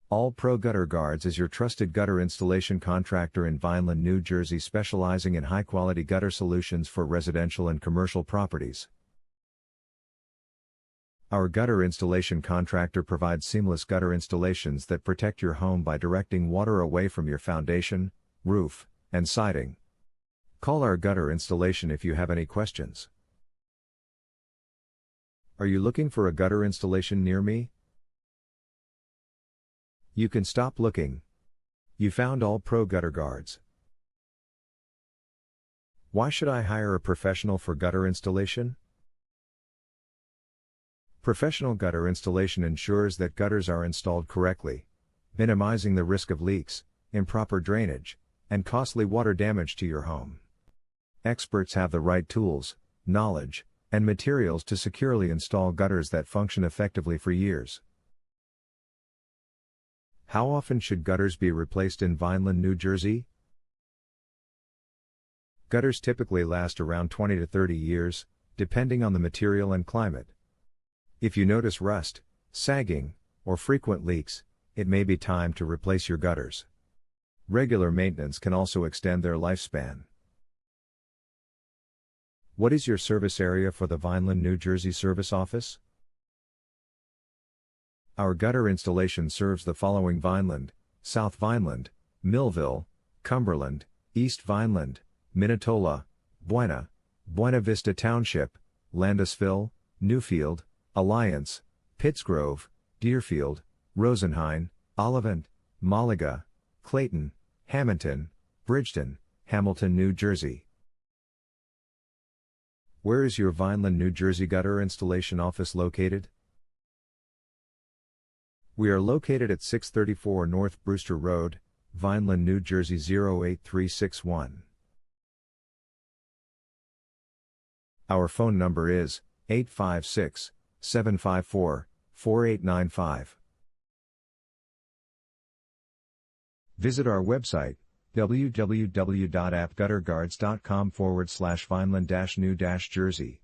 All Pro Gutter Guards is your trusted gutter installation contractor in Vineland, New Jersey, specializing in high-quality gutter solutions for residential and commercial properties. Our gutter installation contractor provides seamless gutter installations that protect your home by directing water away from your foundation, roof, and siding. Call our gutter installation if you have any questions. Are you looking for a gutter installation near me? You can stop looking. You found All Pro Gutter Guards. Why should I hire a professional for gutter installation? Professional gutter installation ensures that gutters are installed correctly, minimizing the risk of leaks, improper drainage, and costly water damage to your home. Experts have the right tools, knowledge, and materials to securely install gutters that function effectively for years. How often should gutters be replaced in Vineland, New Jersey? Gutters typically last around 20 to 30 years, depending on the material and climate. If you notice rust, sagging, or frequent leaks, it may be time to replace your gutters. Regular maintenance can also extend their lifespan. What is your service area for the Vineland, New Jersey service office? Our gutter installation serves the following: Vineland, South Vineland, Millville, Cumberland, East Vineland, Minatola, Buena Vista Township, Landisville, Newfield, Alliance, Pittsgrove, Deerfield, Rosenheim, Ollivant, Malaga, Clayton, Hamilton, Bridgeton, Hamilton, New Jersey. Where is your Vineland, New Jersey gutter installation office located? We are located at 634 North Brewster Road, Vineland, New Jersey 08361. Our phone number is 856-754-4895. Visit our website, www.appgutterguards.com/Vineland-New-Jersey.